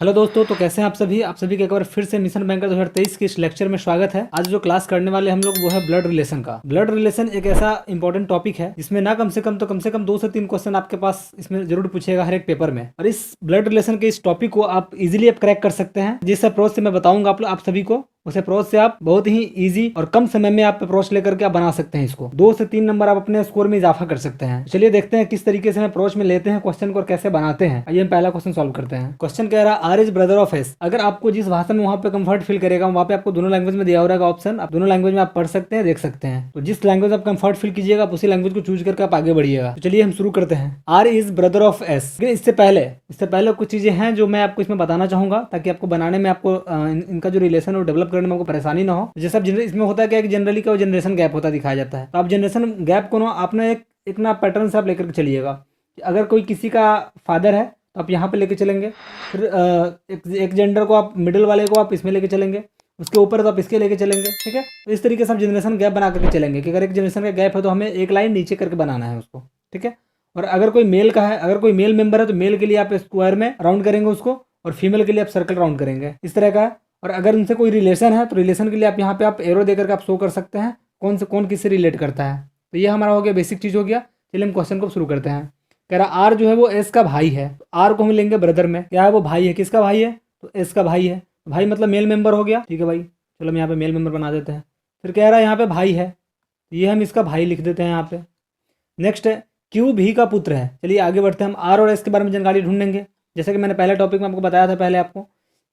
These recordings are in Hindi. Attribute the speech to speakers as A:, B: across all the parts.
A: हेलो दोस्तों, तो कैसे हैं आप सभी का एक बार फिर से मिशन बैंकर 2023 के इस लेक्चर में स्वागत है। आज जो क्लास करने वाले हम लोग वो है ब्लड रिलेशन का। ब्लड रिलेशन एक ऐसा इंपॉर्टेंट टॉपिक है जिसमें ना कम से कम 2 से 3 क्वेश्चन आपके पास इसमें जरूर पूछेगा हर एक पेपर में। और इस ब्लड रिलेशन के इस टॉपिक को आप इजीली क्रैक कर सकते हैं। जिस अप्रोच से मैं बताऊंगा आप सभी को, उस अप्रोच से आप बहुत ही इजी और कम समय में आप अप्रोच लेकर के आप बना सकते हैं। इसको 2 से 3 नंबर आप अपने स्कोर में इजाफा कर सकते हैं। चलिए देखते हैं किस तरीके से हम अप्रोच में लेते हैं क्वेश्चन को और कैसे बनाते हैं। आइए हम पहला क्वेश्चन सॉल्व करते हैं। क्वेश्चन कह रहा है R is brother of S. अगर आपको जिस भाषा में वहाँ पे कंफर्ट फील करेगा वहाँ पे आपको दोनों लैंग्वेज में दिया हो रहेगा ऑप्शन। आप दोनों लैंग्वेज में आप पढ़ सकते हैं, देख सकते हैं। तो जिस लैंग्वेज आप कंफर्ट फील कीजिएगा आप उसी लैंग्वेज को चूज करके आप आगे बढ़िएगा। तो चलिए हम शुरू करते हैं। R is brother of S. इससे पहले कुछ चीजें हैं जो मैं आपको इसमें बताना चाहूंगा ताकि आपको बनाने में आपको इनका जो रिलेशन और डेवलप करने में आपको परेशानी ना हो। जैसे अब इसमें होता है क्या, जनरली क्या जनरेशन गैप होता दिखाया जाता है। तो आप जनरेशन गैप को ना आपने एक ना पैटर्न से आप लेकर के चलिएगा। अगर कोई किसी का फादर है तो आप यहाँ पे लेके चलेंगे, फिर एक जेंडर को आप मिडिल वाले को आप इसमें लेके चलेंगे, उसके ऊपर तो आप इसके लेके चलेंगे। ठीक है, तो इस तरीके से आप जनरेशन गैप बना करके चलेंगे कि अगर एक जनरेशन का गैप है तो हमें एक लाइन नीचे करके बनाना है उसको। ठीक है, और अगर कोई मेल का है, अगर कोई मेल मेंबर है तो मेल के लिए आप स्क्वायर में राउंड करेंगे उसको, और फीमेल के लिए आप सर्कल राउंड करेंगे, इस तरह का है। और अगर उनसे कोई रिलेशन है तो रिलेशन के लिए आप यहाँ पे आप एरो देकर के आप शो कर सकते हैं कौन किससे रिलेट करता है। तो ये हमारा हो गया, बेसिक चीज़ हो गया। चलिए हम क्वेश्चन को शुरू करते हैं। कह रहा आर जो है वो एस का भाई है। तो आर को हम लेंगे ब्रदर में, क्या है वो भाई है। किसका भाई है? तो एस का भाई है। तो भाई मतलब मेल मेंबर हो गया। ठीक है भाई, चलो हम यहाँ पे मेल मेंबर बना देते हैं। फिर कह रहा है यहाँ पे भाई है, तो ये हम इसका भाई लिख देते हैं यहाँ पे। नेक्स्ट है क्यू भी का पुत्र है। चलिए आगे बढ़ते हैं। हम आर और एस के बारे में जानकारी ढूंढेंगे। जैसे कि मैंने पहले टॉपिक में आपको बताया था पहले आपको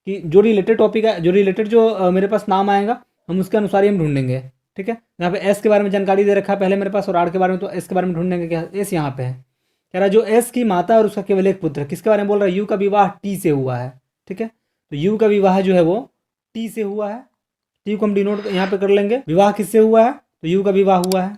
A: कि जो रिलेटेड टॉपिक है, जो रिलेटेड जो मेरे पास नाम आएगा हम उसके अनुसार ही हम ढूंढेंगे। ठीक है, यहाँ पे एस के बारे में जानकारी दे रखा है पहले मेरे पास, और आर के बारे में, तो एस के बारे में ढूंढेंगे। क्या एस यहाँ पे है। कह रहा जो एस की माता और उसका केवल एक पुत्र। किसके बारे में बोल रहा है? यू का विवाह टी से हुआ है। ठीक है, तो यू का विवाह जो है वो टी से हुआ है। टी को हम डिनोट यहाँ पे कर लेंगे। विवाह किससे हुआ है? तो यू का विवाह हुआ है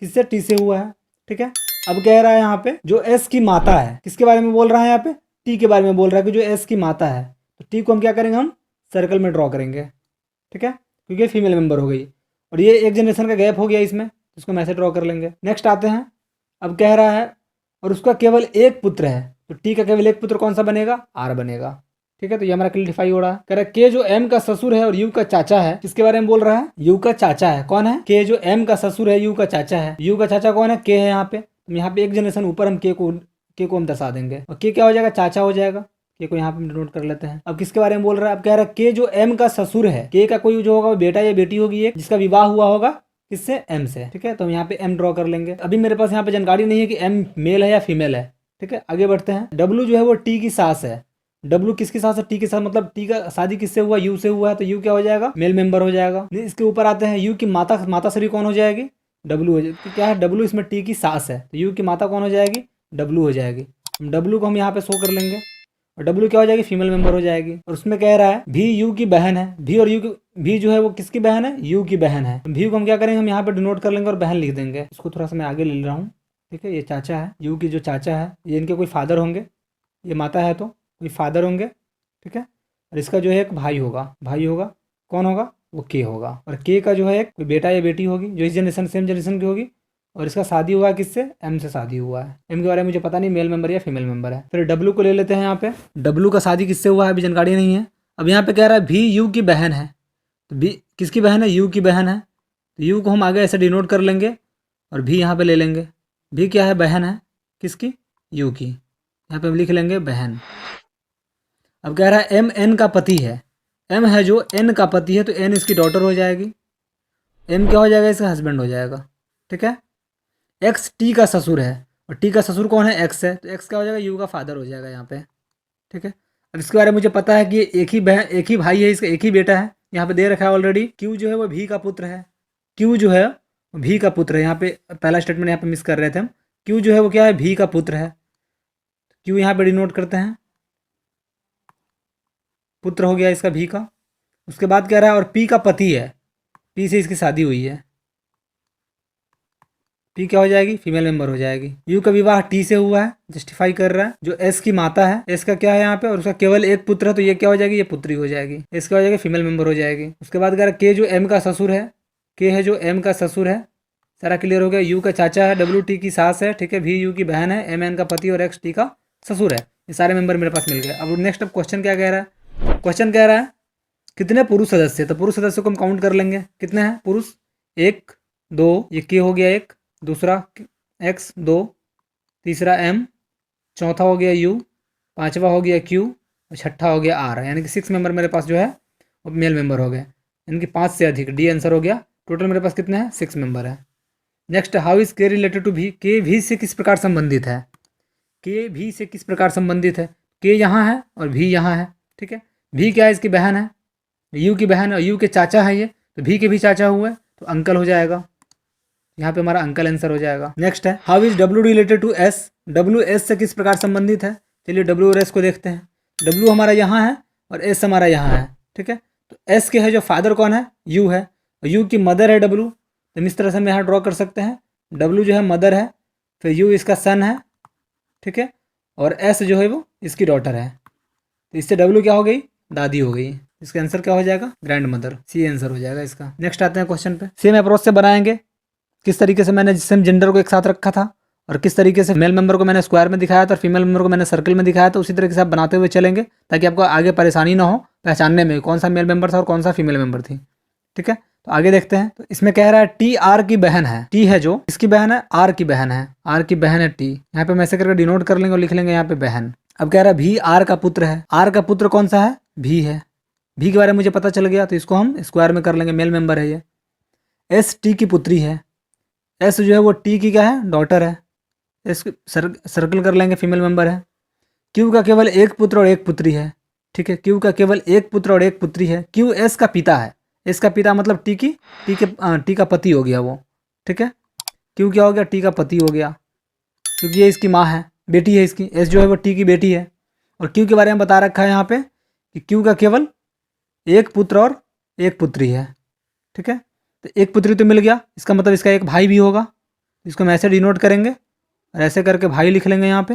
A: किससे? टी से हुआ है। ठीक है, अब कह रहा है यहाँ पे जो एस की माता है, किसके बारे में बोल रहा है? यहाँ पे टी के बारे में बोल रहा है कि जो एस की माता है। तो टी को हम क्या करेंगे? हम सर्कल में ड्रॉ करेंगे। ठीक है, क्योंकि फीमेल मेंबर हो गई और ये एक जनरेशन का गैप हो गया इसमें, इसको हम ऐसे ड्रॉ कर लेंगे। नेक्स्ट आते हैं। अब कह रहा है और उसका केवल एक पुत्र है। तो टी का केवल एक पुत्र कौन सा बनेगा? आर बनेगा। ठीक है, तो ये हमारा क्लियरिफाई हो रहा है। कह रहा है के जो एम का ससुर है और यू का चाचा है। किसके बारे में बोल रहा है? यू का चाचा है। कौन है? के जो एम का ससुर है, यू का चाचा है। यू का चाचा कौन है? के है। यहाँ पे यहाँ पे एक जनरेशन ऊपर हम के को हम दर्शा देंगे, और के क्या हो जाएगा? चाचा हो जाएगा। के को यहाँ पे नोट कर लेते हैं। अब किसके बारे में बोल रहा है? अब कह रहा है के जो एम का ससुर है। के का कोई जो होगा वो बेटा या बेटी होगी एक, जिसका विवाह हुआ होगा किससे? एम से। ठीक है, तो हम यहाँ पे एम ड्रॉ कर लेंगे। अभी मेरे पास यहाँ पे जानकारी नहीं है कि एम मेल है या फीमेल है। ठीक है, आगे बढ़ते हैं। डब्लू जो है वो टी की सास है। डब्लू किसकी सास है? टी के साथ, मतलब टी का शादी किससे हुआ? यू से हुआ है, तो यू क्या हो जाएगा? मेल मेंबर हो जाएगा। इसके ऊपर आते हैं। यू की माता श्री कौन हो जाएगी? डब्लू हो जाएगी। क्या है? डब्लू इसमें टी की सास है, तो यू की माता कौन हो जाएगी? डब्लू हो जाएगी। डब्लू को हम यहाँ पे शो कर लेंगे, और डब्लू क्या हो जाएगी? फीमेल मेंबर हो जाएगी। और उसमें कह रहा है भी यू की बहन है। भी और यू की, भी जो है वो किसकी बहन है? यू की बहन है। भी को हम क्या करेंगे? हम यहाँ पे डिनोट कर लेंगे और बहन लिख देंगे। इसको थोड़ा सा मैं आगे ले रहा हूँ। ठीक है, ये चाचा है, यू की जो चाचा है, ये इनके कोई फादर होंगे। ये माता है तो कोई फादर होंगे। ठीक है, और इसका जो है एक भाई होगा। कौन होगा? वो के होगा। और के का जो है एक कोई बेटा या बेटी होगी जो इस जनरेशन सेम जनरेशन की होगी, और इसका शादी हुआ है किससे? एम से शादी हुआ है। एम के बारे में मुझे पता नहीं मेल मेंबर या फीमेल मेंबर है। फिर डब्लू को ले लेते हैं। यहाँ पे डब्लू का शादी किससे हुआ है अभी जानकारी नहीं है। अब यहाँ पे कह रहा है भी यू की बहन है। तो भी किसकी बहन है? यू की बहन है। तो यू को हम आगे ऐसे डिनोट कर लेंगे और भी यहाँ पे ले लेंगे। भी क्या है? बहन है। किसकी? यू की। यहाँ पे हम लिख लेंगे बहन। अब कह रहा है एम एन का पति है। एम है जो एन का पति है, तो एन इसकी डॉटर हो जाएगी। एम क्या हो जाएगा? इसका हस्बैंड हो जाएगा। ठीक है, एक्स टी का ससुर है, और टी का ससुर कौन है? एक्स है, तो एक्स क्या हो जाएगा? यू का फादर हो जाएगा यहाँ पे। ठीक है, अब इसके बारे में मुझे पता है कि एक ही भाई है, इसका एक ही बेटा है। यहाँ पे दे रखा है ऑलरेडी। क्यू जो है वो भी का पुत्र है। क्यू जो है भी का पुत्र है। यहाँ पे पहला स्टेटमेंट यहाँ पे मिस कर रहे थे हम। क्यू जो है वो क्या है? भी का पुत्र है। क्यू यहाँ पे डिनोट करते हैं, पुत्र हो गया इसका भी का। उसके बाद कह रहा है और पी का पति है। पी से इसकी शादी हुई है। पी क्या हो जाएगी? फीमेल मेंबर हो जाएगी। यू का विवाह टी से हुआ है, जस्टिफाई कर रहा है। जो एस की माता है, एस का क्या है यहाँ पे? और उसका केवल एक पुत्र है, तो ये क्या हो जाएगी? ये पुत्री हो जाएगी। एस क्या हो जाएगी? फीमेल मेंबर हो जाएगी। उसके बाद कह रहा है के जो एम का ससुर है। के है जो एम का ससुर है। सारा क्लियर हो गया। यू का चाचा है, डब्ल्यू टी की सास है। ठीक है, भी यू की बहन है, एम एन का पति और एक्स टी का ससुर है। ये सारे मेंबर मेरे पास मिल गए। अब नेक्स्ट अब क्वेश्चन क्या कह रहा है, क्वेश्चन कह रहा है कितने पुरुष सदस्य, तो पुरुष सदस्य को हम काउंट कर लेंगे, कितने हैं पुरुष, 1 2, ये के हो गया 1, दूसरा x 2, तीसरा m, चौथा हो गया u, पांचवा हो गया q और छठा हो गया r, यानी कि 6 मेंबर मेरे पास जो है वो मेल मेंबर हो गए, यानी कि 5 से अधिक, डी आंसर हो गया। टोटल मेरे पास कितने हैं, 6 मेंबर है। नेक्स्ट, हाउ इज के रिलेटेड टू भी, के भी से किस प्रकार संबंधित है, के भी से किस प्रकार संबंधित है, के यहाँ है और भी यहाँ है, ठीक है। भी क्या है, इसकी बहन है, यू की बहन और यू के चाचा है ये, तो भी के भी चाचा हुए तो अंकल हो जाएगा, यहाँ पे हमारा अंकल आंसर हो जाएगा। नेक्स्ट है, how is W related to S, W S से किस प्रकार संबंधित है, चलिए डब्ल्यू और एस को देखते हैं। डब्ल्यू हमारा यहाँ है और एस हमारा यहाँ है, ठीक है। तो एस के है जो फादर कौन है, यू है, और यू की मदर है डब्ल्यू, तो इस तरह से हम यहाँ ड्रॉ कर सकते हैं, डब्ल्यू जो है मदर है, फिर यू इसका सन है, ठीक है, और एस जो है वो इसकी डॉटर है, तो इससे डब्ल्यू क्या हो गई, दादी हो गई, इसका आंसर क्या हो जाएगा, ग्रैंड मदर, सी आंसर हो जाएगा इसका। नेक्स्ट आते हैं क्वेश्चन पे, सेम अप्रोच से बनाएंगे, किस तरीके से मैंने सेम जेंडर को एक साथ रखा था और किस तरीके से मेल मेंबर को मैंने स्क्वायर में दिखाया था और फीमेल मेंबर को मैंने सर्कल में दिखाया था, उसी तरीके से आप बनाते हुए चलेंगे ताकि आपको आगे परेशानी ना हो पहचानने में कौन सा मेल मेंबर था और कौन सा फीमेल मेंबर थी, ठीक है। तो आगे देखते हैं, तो इसमें कह रहा है टी आर की बहन है, टी है जो इसकी बहन है, आर की बहन है, आर की बहन है टी, यहाँ पे हम ऐसे करके डिनोट कर लेंगे और लिख लेंगे यहाँ पे बहन। अब कह रहा है भी आर का पुत्र है, आर का पुत्र कौन सा है, भी है, भी के बारे में मुझे पता चल गया तो इसको हम स्क्वायर में कर लेंगे, मेल मेंबर है ये। एस टी की पुत्री है, एस जो है वो टी की क्या है, डॉटर है, एस सर्कल कर लेंगे, फीमेल मेंबर है। क्यू का केवल एक पुत्र और एक पुत्री है, ठीक है, क्यू का केवल एक पुत्र और एक पुत्री है, क्यू एस का पिता है, एस का पिता मतलब टी का पति हो गया वो, ठीक है। क्यू क्या हो गया, टी का पति हो गया, क्योंकि ये इसकी माँ है, बेटी है इसकी, एस जो है वो टी की बेटी है। और क्यू के बारे में बता रखा है यहाँ पे कि क्यू का केवल एक पुत्र और एक पुत्री है, ठीक है। तो एक पुत्री तो मिल गया, इसका मतलब इसका एक भाई भी होगा, इसको हम ऐसे डिनोट करेंगे और ऐसे करके भाई लिख लेंगे यहाँ पे,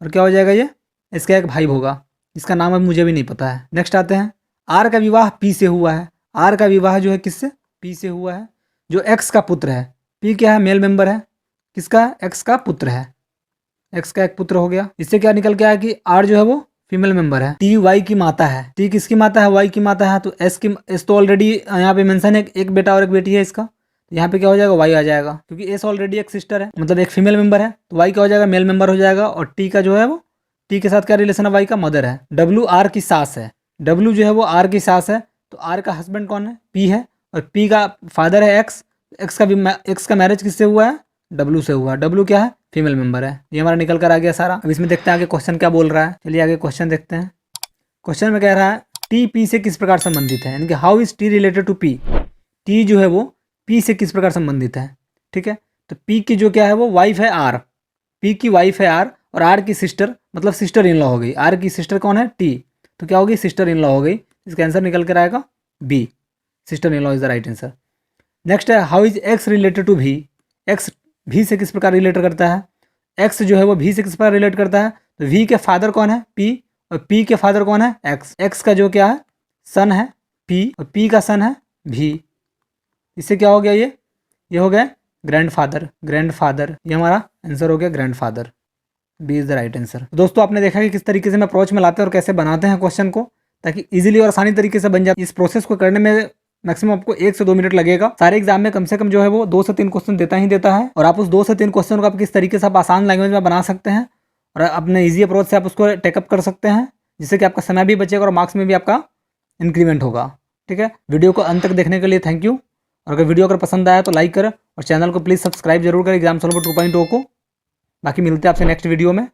A: और क्या हो जाएगा ये, इसका एक भाई होगा, इसका नाम अब मुझे भी नहीं पता है। नेक्स्ट आते हैं, आर का विवाह पी से हुआ है, आर का विवाह जो है किससे, पी से हुआ है, जो एक्स का पुत्र है, पी क्या है, मेल मेंबर है, किसका, एक्स का पुत्र है, एक्स का एक पुत्र हो गया। इससे क्या निकल के आया कि आर जो है वो फीमेल मेंबर है, टी वाई की माता है, टी किसकी माता है, वाई की माता है, तो एस तो ऑलरेडी यहाँ पे मेंशन है, एक बेटा और एक बेटी है इसका, यहाँ पे क्या हो जाएगा, वाई आ जाएगा, क्योंकि एस ऑलरेडी एक सिस्टर है, मतलब एक फीमेल मेंबर है, तो वाई क्या हो जाएगा, मेल मेंबर हो जाएगा। और टी का जो है वो, टी के साथ क्या रिलेशन है, वाई का मदर है। डब्ल्यू आर की सास है, डब्ल्यू जो है वो आर की सास है, तो आर का हस्बैंड कौन है, पी है, और पी का फादर है एक्स, एक्स का मैरिज किससे हुआ है, डब्ल्यू से हुआ, डब्ल्यू क्या है, फीमेल मेंबर है। ये हमारा निकल कर आ गया सारा। अब इसमें देखते हैं आगे क्वेश्चन क्या बोल रहा है, चलिए आगे क्वेश्चन देखते हैं। क्वेश्चन में कह रहा है टी पी से किस प्रकार संबंधित है, यानी कि how is T related to P, T जो है वो पी से किस प्रकार संबंधित है, ठीक है। तो पी की जो क्या है वो वाइफ है आर, पी की वाइफ है आर, और आर की सिस्टर मतलब सिस्टर इन लॉ हो गई, आर की सिस्टर कौन है, टी, तो क्या होगी, सिस्टर इन लॉ हो गई, इसका आंसर निकल कर आएगा B, sister in law is the right answer. Next है, how is X related to B, X B से किस प्रकार रिलेट करता है, एक्स जो है वो भी से किस प्रकार रिलेट करता है, तो वी के फादर कौन है, पी, और पी के फादर कौन है, एक्स, एक्स का जो क्या है सन है पी, और पी का सन है भी, इससे क्या हो गया, ये हो गया ग्रैंडफादर, ग्रैंडफादर, ये हमारा आंसर हो गया grandfather, B is the right answer. दोस्तों आपने देखा कि किस तरीके से मैं अप्रोच में लाते हैं और कैसे बनाते हैं क्वेश्चन को, ताकि इजीली और आसानी तरीके से बन जाए। इस प्रोसेस को करने में मैक्सिमम आपको 1 से 2 मिनट लगेगा। सारे एग्जाम में कम से कम जो है वो 2 से 3 क्वेश्चन देता ही देता है, और आप उस 2 से 3 क्वेश्चन को आप किस तरीके से आप आसान लैंग्वेज में बना सकते हैं और अपने ईजी अप्रोच से आप उसको टेकअप कर सकते हैं, जिससे कि आपका समय भी बचेगा और मार्क्स में भी आपका इंक्रीमेंट होगा, ठीक है। वीडियो को अंत तक देखने के लिए थैंक यू, और अगर वीडियो अगर पसंद आया तो लाइक करें और चैनल को प्लीज़ सब्सक्राइब जरूर करें एग्जाम सोल्वर 2.0 को। बाकी मिलते हैं आपसे नेक्स्ट वीडियो में।